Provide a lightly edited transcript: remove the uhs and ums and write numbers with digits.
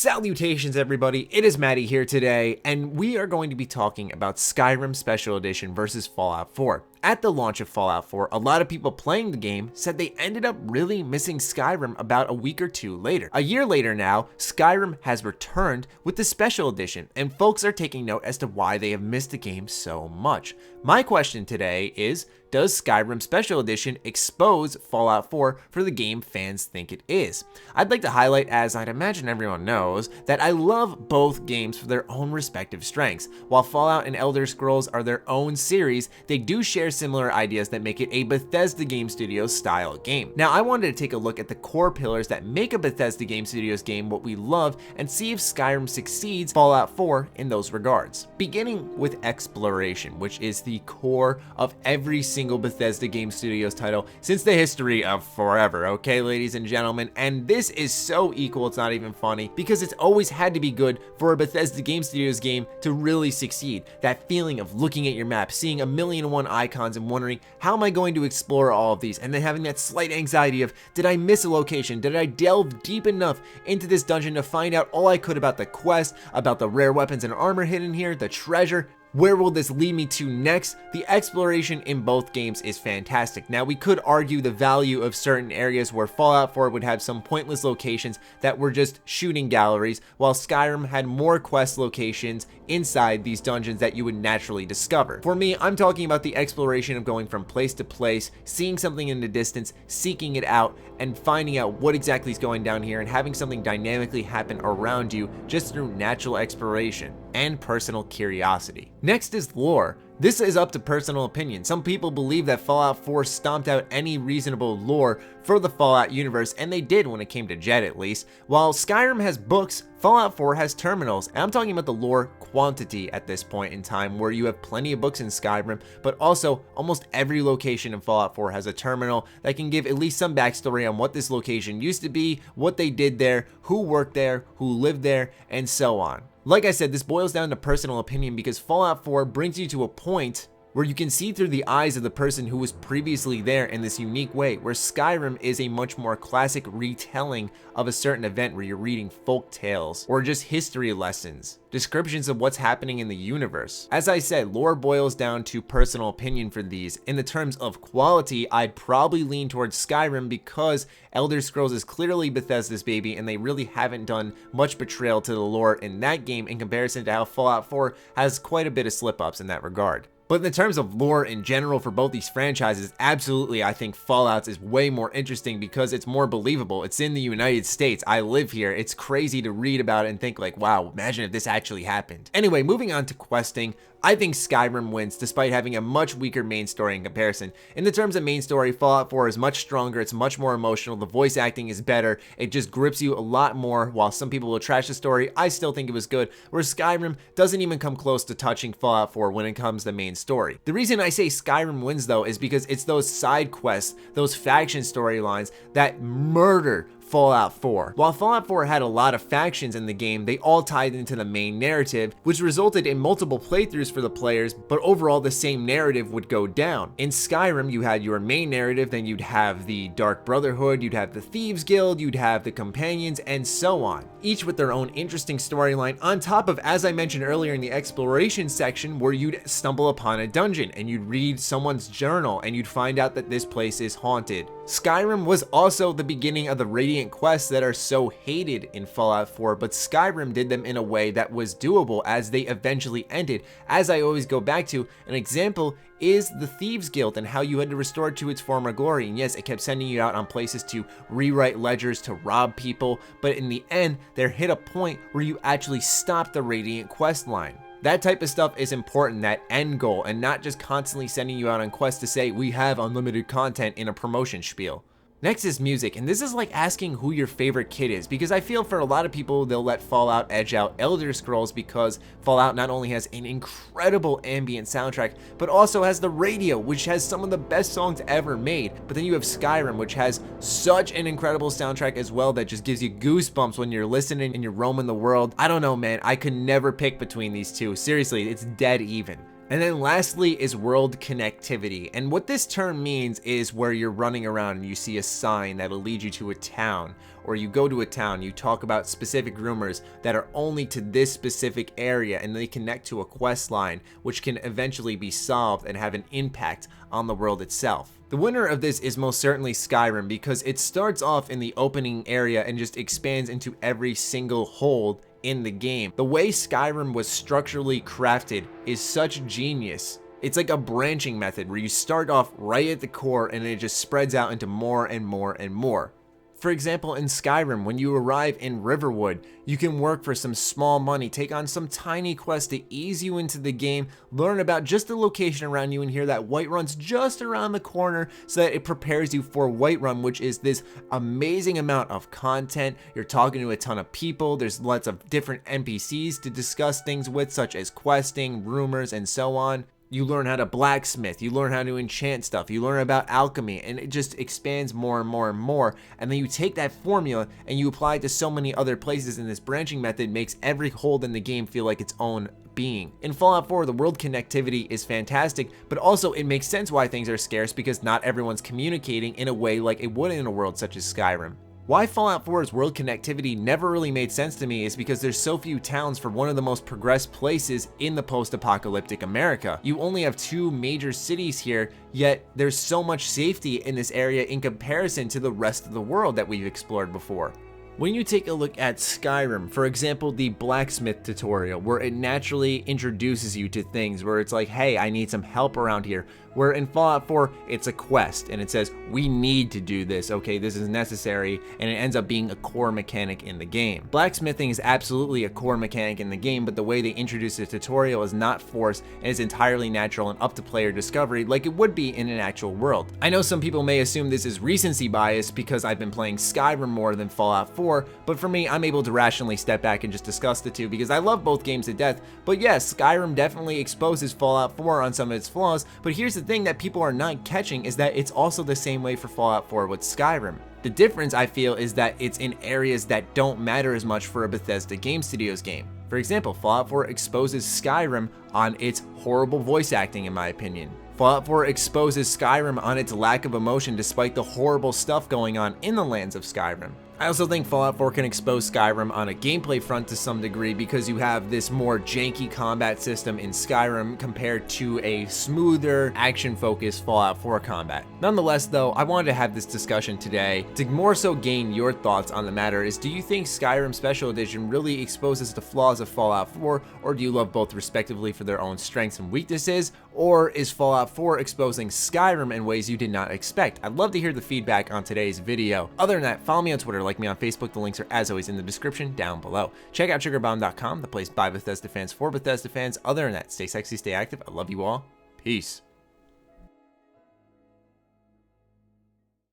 Salutations everybody, it is Matty here today, and we are going to be talking about Skyrim Special Edition versus Fallout 4. At the launch of Fallout 4, a lot of people playing the game said they ended up really missing Skyrim about a week or two later. A year later now, Skyrim has returned with the Special Edition, and folks are taking note as to why they have missed the game so much. My question today is, does Skyrim Special Edition expose Fallout 4 for the game fans think it is? I'd like to highlight, as I'd imagine everyone knows, that I love both games for their own respective strengths. While Fallout and Elder Scrolls are their own series, they do share similar ideas that make it a Bethesda Game Studios style game. Now, I wanted to take a look at the core pillars that make a Bethesda Game Studios game what we love and see if Skyrim succeeds Fallout 4 in those regards. Beginning with exploration, which is the core of every single Bethesda Game Studios title since the history of forever, okay, ladies and gentlemen? And this is so equal, it's not even funny, because it's always had to be good for a Bethesda Game Studios game to really succeed. That feeling of looking at your map, seeing 1,000,001 icons and wondering, how am I going to explore all of these? And then having that slight anxiety of, did I miss a location? Did I delve deep enough into this dungeon to find out all I could about the quest, about the rare weapons and armor hidden here, the treasure? Where will this lead me to next? The exploration in both games is fantastic. Now, we could argue the value of certain areas where Fallout 4 would have some pointless locations that were just shooting galleries, while Skyrim had more quest locations inside these dungeons that you would naturally discover. For me, I'm talking about the exploration of going from place to place, seeing something in the distance, seeking it out, and finding out what exactly is going down here and having something dynamically happen around you just through natural exploration and personal curiosity. Next is lore. This is up to personal opinion. Some people believe that Fallout 4 stomped out any reasonable lore for the Fallout universe, and they did when it came to Jet at least. While Skyrim has books, Fallout 4 has terminals, and I'm talking about the lore quantity at this point in time, where you have plenty of books in Skyrim, but also almost every location in Fallout 4 has a terminal that can give at least some backstory on what this location used to be, what they did there, who worked there, who lived there, and so on. Like I said, this boils down to personal opinion because Fallout 4 brings you to a point where you can see through the eyes of the person who was previously there in this unique way, where Skyrim is a much more classic retelling of a certain event where you're reading folk tales or just history lessons, descriptions of what's happening in the universe. As I said, lore boils down to personal opinion for these. In the terms of quality, I'd probably lean towards Skyrim because Elder Scrolls is clearly Bethesda's baby and they really haven't done much betrayal to the lore in that game in comparison to how Fallout 4 has quite a bit of slip-ups in that regard. But in terms of lore in general for both these franchises, absolutely I think Fallout's is way more interesting because it's more believable. It's in the United States. I live here. It's crazy to read about it and think like, wow, imagine if this actually happened. Anyway, moving on to questing, I think Skyrim wins despite having a much weaker main story in comparison. In the terms of main story, Fallout 4 is much stronger, it's much more emotional, the voice acting is better, it just grips you a lot more. While some people will trash the story, I still think it was good, whereas Skyrim doesn't even come close to touching Fallout 4 when it comes to main story. The reason I say Skyrim wins though is because it's those side quests, those faction storylines that murder Fallout 4. While Fallout 4 had a lot of factions in the game, they all tied into the main narrative, which resulted in multiple playthroughs for the players, but overall the same narrative would go down. In Skyrim, you had your main narrative, then you'd have the Dark Brotherhood, you'd have the Thieves Guild, you'd have the Companions, and so on, each with their own interesting storyline on top of, as I mentioned earlier in the exploration section, where you'd stumble upon a dungeon and you'd read someone's journal and you'd find out that this place is haunted. Skyrim was also the beginning of the Radiant quests that are so hated in Fallout 4, but Skyrim did them in a way that was doable as they eventually ended. As I always go back to, an example is the Thieves Guild and how you had to restore it to its former glory. And yes, it kept sending you out on places to rewrite ledgers, to rob people, but in the end, there hit a point where you actually stopped the Radiant quest line. That type of stuff is important, that end goal, and not just constantly sending you out on quests to say, we have unlimited content in a promotion spiel. Next is music, and this is like asking who your favorite kid is, because I feel for a lot of people they'll let Fallout edge out Elder Scrolls because Fallout not only has an incredible ambient soundtrack, but also has the radio, which has some of the best songs ever made. But then you have Skyrim, which has such an incredible soundtrack as well that just gives you goosebumps when you're listening and you're roaming the world. I don't know, man, I could never pick between these two. Seriously, it's dead even. And then lastly is world connectivity. And what this term means is where you're running around and you see a sign that'll lead you to a town, or you go to a town, you talk about specific rumors that are only to this specific area, and they connect to a quest line, which can eventually be solved and have an impact on the world itself. The winner of this is most certainly Skyrim, because it starts off in the opening area and just expands into every single hold in the game. The way Skyrim was structurally crafted is such genius. It's like a branching method where you start off right at the core and it just spreads out into more and more and more. For example, in Skyrim, when you arrive in Riverwood, you can work for some small money, take on some tiny quest to ease you into the game, learn about just the location around you, and hear that Whiterun's just around the corner so that it prepares you for Whiterun, which is this amazing amount of content. You're talking to a ton of people, there's lots of different NPCs to discuss things with, such as questing, rumors, and so on. You learn how to blacksmith, you learn how to enchant stuff, you learn about alchemy, and it just expands more and more and more. And then you take that formula and you apply it to so many other places, and this branching method makes every hold in the game feel like its own being. In Fallout 4, the world connectivity is fantastic, but also it makes sense why things are scarce, because not everyone's communicating in a way like it would in a world such as Skyrim. Why Fallout 4's world connectivity never really made sense to me is because there's so few towns for one of the most progressed places in the post-apocalyptic America. You only have 2 major cities here, yet there's so much safety in this area in comparison to the rest of the world that we've explored before. When you take a look at Skyrim, for example, the blacksmith tutorial, where it naturally introduces you to things where it's like, hey, I need some help around here. Where in Fallout 4, it's a quest, and it says, we need to do this, okay, this is necessary, and it ends up being a core mechanic in the game. Blacksmithing is absolutely a core mechanic in the game, but the way they introduce the tutorial is not forced, and is entirely natural and up to player discovery like it would be in an actual world. I know some people may assume this is recency bias because I've been playing Skyrim more than Fallout 4, but for me, I'm able to rationally step back and just discuss the two because I love both games to death. But yes, Skyrim definitely exposes Fallout 4 on some of its flaws, but here's the thing that people are not catching is that it's also the same way for Fallout 4 with Skyrim. The difference, I feel, is that it's in areas that don't matter as much for a Bethesda Game Studios game. For example, Fallout 4 exposes Skyrim on its horrible voice acting, in my opinion. Fallout 4 exposes Skyrim on its lack of emotion despite the horrible stuff going on in the lands of Skyrim. I also think Fallout 4 can expose Skyrim on a gameplay front to some degree because you have this more janky combat system in Skyrim compared to a smoother, action-focused Fallout 4 combat. Nonetheless though, I wanted to have this discussion today to more so gain your thoughts on the matter. Is do you think Skyrim Special Edition really exposes the flaws of Fallout 4, or do you love both respectively for their own strengths and weaknesses, or is Fallout 4 exposing Skyrim in ways you did not expect? I'd love to hear the feedback on today's video. Other than that, follow me on Twitter, like me on Facebook, the links are as always in the description down below. Check out sugarbomb.com, the place by Bethesda fans for Bethesda fans. Other than that, stay sexy, stay active. I love you all. Peace.